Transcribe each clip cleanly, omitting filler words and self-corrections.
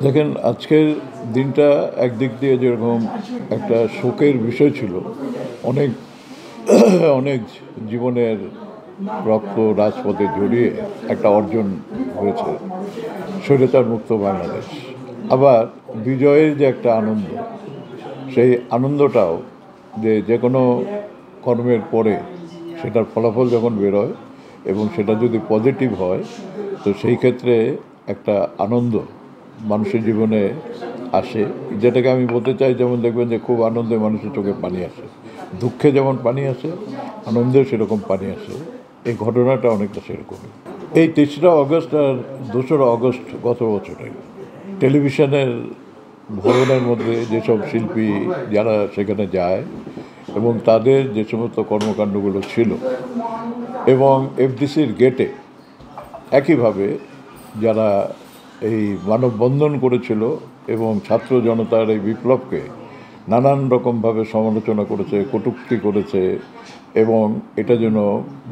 দেখেন, আজকের দিনটা একদিক দিয়ে যেরকম একটা শোকের বিষয় ছিল, অনেক অনেক জীবনের রক্ত রাজপথে জড়িয়ে একটা অর্জন হয়েছে, স্বৈরাচার মুক্ত বাংলাদেশ। আবার বিজয়ের যে একটা আনন্দ, সেই আনন্দটাও যে যে কোনো কর্মের পরে সেটার ফলাফল যখন বেরোয় এবং সেটা যদি পজিটিভ হয়, তো সেই ক্ষেত্রে একটা আনন্দ মানুষের জীবনে আসে, যেটাকে আমি বলতে চাই, যেমন দেখবেন যে খুব আনন্দে মানুষের চোখে পানি আসে, দুঃখে যেমন পানি আসে, আনন্দেও সেরকম পানি আসে। এই ঘটনাটা অনেকটা সেরকমই। এই 3রা অগস্ট আর 2রা অগস্ট গত বছরে টেলিভিশনের ভবনের মধ্যে যেসব শিল্পী যারা সেখানে যায় এবং তাদের যে সমস্ত কর্মকাণ্ডগুলো ছিল, এবং এফডিসির গেটে একইভাবে যারা এই মানববন্ধন করেছিল এবং ছাত্র জনতার এই বিপ্লবকে নানান রকমভাবে সমালোচনা করেছে, কটূক্তি করেছে, এবং এটা যেন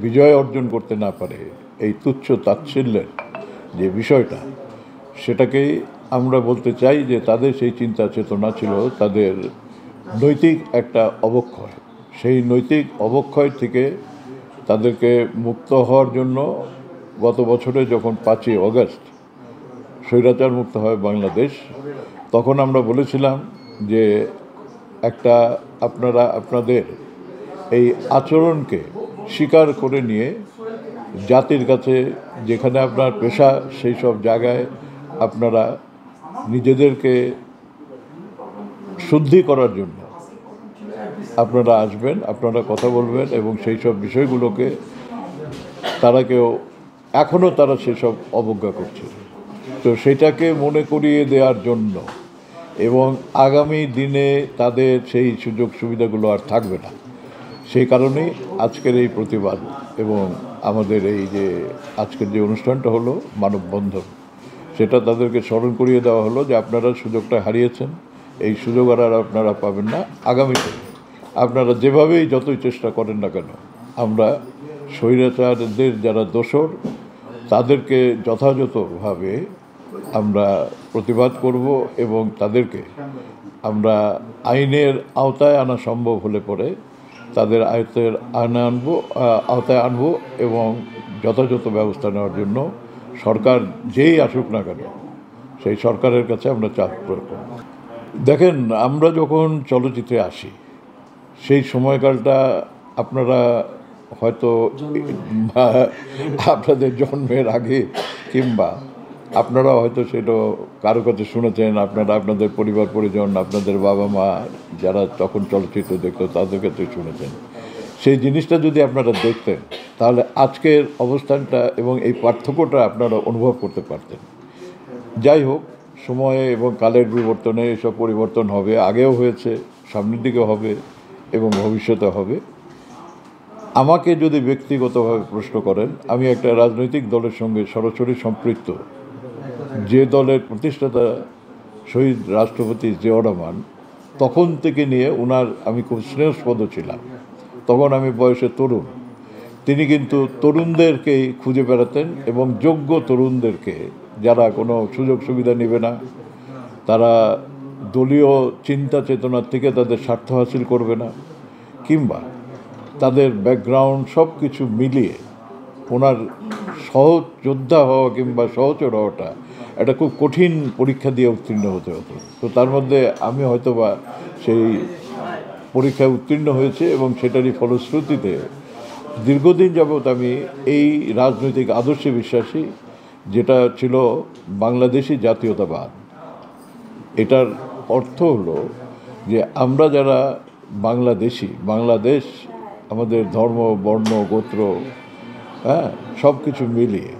বিজয় অর্জন করতে না পারে, এই তুচ্ছ তাচ্ছিল্যের যে বিষয়টা, সেটাকেই আমরা বলতে চাই যে তাদের সেই চিন্তা চেতনা ছিল তাদের নৈতিক একটা অবক্ষয়। সেই নৈতিক অবক্ষয় থেকে তাদেরকে মুক্ত হওয়ার জন্য গত বছরে যখন 5ই অগস্ট স্বৈরাচার মুক্ত হয় বাংলাদেশ, তখন আমরা বলেছিলাম যে একটা আপনারা আপনাদের এই আচরণকে স্বীকার করে নিয়ে জাতির কাছে যেখানে আপনার পেশা, সেই সব জায়গায় আপনারা নিজেদেরকে শুদ্ধি করার জন্য আপনারা আসবেন, আপনারা কথা বলবেন, এবং সেই সব বিষয়গুলোকে তারা কেউ এখনও তারা সেসব অবজ্ঞা করছে। তো সেটাকে মনে করিয়ে দেওয়ার জন্য এবং আগামী দিনে তাদের সেই সুযোগ সুবিধাগুলো আর থাকবে না, সেই কারণেই আজকের এই প্রতিবাদ এবং আমাদের এই যে আজকের যে অনুষ্ঠানটা হলো মানববন্ধন, সেটা তাদেরকে স্মরণ করিয়ে দেওয়া হলো যে আপনারা সুযোগটা হারিয়েছেন, এই সুযোগ আর আপনারা পাবেন না আগামীতে। আপনারা যেভাবেই যতই চেষ্টা করেন না কেন, আমরা স্বৈরাচারদের যারা দোসর তাদেরকে যথাযথভাবে আমরা প্রতিবাদ করব এবং তাদেরকে আমরা আইনের আওতায় আনা সম্ভব হলে পরে তাদের আওতায় আনবো এবং যথাযথ ব্যবস্থা নেওয়ার জন্য সরকার যেই আসুক না কেন, সেই সরকারের কাছে আমরা চাপ প্রয়োগ করব। দেখেন, আমরা যখন চলচ্চিত্রে আসি, সেই সময়কালটা আপনারা হয়তো আপনাদের জন্মের আগে, কিংবা আপনারা হয়তো সেটা কারো কাছে শুনেছেন, আপনারা আপনাদের পরিবার পরিজন, আপনাদের বাবা মা যারা তখন চলচ্চিত্র দেখতো তাদের কাছে শুনেছেন। সেই জিনিসটা যদি আপনারা দেখতেন, তাহলে আজকের অবস্থানটা এবং এই পার্থক্যটা আপনারা অনুভব করতে পারতেন। যাই হোক, সময়ে এবং কালের বিবর্তনে এসব পরিবর্তন হবে, আগেও হয়েছে, সামনের দিকে হবে এবং ভবিষ্যতে হবে। আমাকে যদি ব্যক্তিগতভাবে প্রশ্ন করেন, আমি একটা রাজনৈতিক দলের সঙ্গে সরাসরি সম্পৃক্ত, যে দলের প্রতিষ্ঠাতা শহীদ রাষ্ট্রপতি জিয়াউর রহমান, তখন থেকে নিয়ে ওনার আমি খুব স্নেহস্পদ ছিলাম। তখন আমি বয়সে তরুণ, তিনি কিন্তু তরুণদেরকেই খুঁজে বেড়াতেন এবং যোগ্য তরুণদেরকে, যারা কোনো সুযোগ সুবিধা নেবে না, তারা দলীয় চিন্তা চেতনার থেকে তাদের স্বার্থ হাসিল করবে না, কিংবা তাদের ব্যাকগ্রাউন্ড সব কিছু মিলিয়ে ওনার সহজ যোদ্ধা হওয়া কিংবা সহচর হওয়াটা একটা খুব কঠিন পরীক্ষা দিয়ে উত্তীর্ণ হতে হতো। তো তার মধ্যে আমি হয়তোবা সেই পরীক্ষায় উত্তীর্ণ হয়েছে এবং সেটারই ফলশ্রুতিতে দীর্ঘদিন যাবৎ আমি এই রাজনৈতিক আদর্শে বিশ্বাসী, যেটা ছিল বাংলাদেশি জাতীয়তাবাদ। এটার অর্থ হলো যে আমরা যারা বাংলাদেশি, বাংলাদেশ আমাদের ধর্ম, বর্ণ, গোত্র, সব কিছু মিলিয়ে,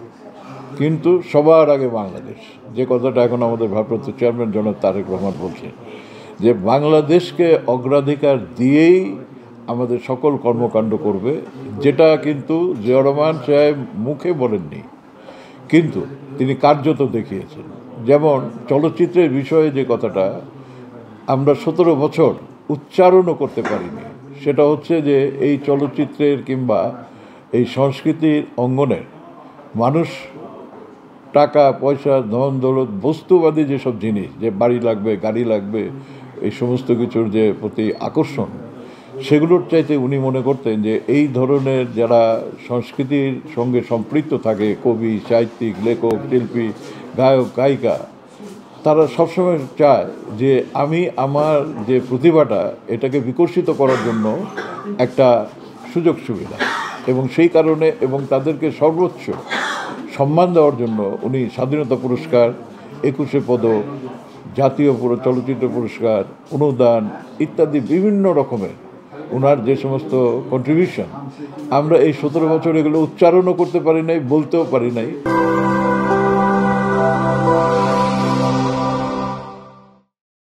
কিন্তু সবার আগে বাংলাদেশ, যে কথাটা এখন আমাদের ভারপ্রাপ্ত চেয়ারম্যান জনাব তারেক রহমান বলছেন, যে বাংলাদেশকে অগ্রাধিকার দিয়েই আমাদের সকল কর্মকাণ্ড করবে, যেটা কিন্তু জিয়াউর রহমান সাহেব মুখে বলেননি, কিন্তু তিনি কার্যত দেখিয়েছেন। যেমন চলচ্চিত্রের বিষয়ে যে কথাটা আমরা 17 বছর উচ্চারণও করতে পারিনি, সেটা হচ্ছে যে এই চলচ্চিত্রের কিংবা এই সংস্কৃতির অঙ্গনের মানুষ টাকা পয়সা ধন দৌলত বস্তুবাদী যেসব জিনিস, যে বাড়ি লাগবে গাড়ি লাগবে এই সমস্ত কিছুর যে প্রতি আকর্ষণ, সেগুলোর চাইতে উনি মনে করতেন যে এই ধরনের যারা সংস্কৃতির সঙ্গে সম্পৃক্ত থাকে, কবি সাহিত্যিক লেখক শিল্পী গায়ক গায়িকা, তারা সবসময় চায় যে আমি আমার যে প্রতিভাটা এটাকে বিকশিত করার জন্য একটা সুযোগ সুবিধা, এবং সেই কারণে এবং তাদেরকে সর্বোচ্চ সম্মান দেওয়ার জন্য উনি স্বাধীনতা পুরস্কার, 21শে পদক, জাতীয় চলচ্চিত্র পুরস্কার, অনুদান ইত্যাদি বিভিন্ন রকমের ওনার যে সমস্ত কন্ট্রিবিউশন, আমরা এই 17 বছর এগুলো উচ্চারণও করতে পারি নাই, বলতেও পারি নাই।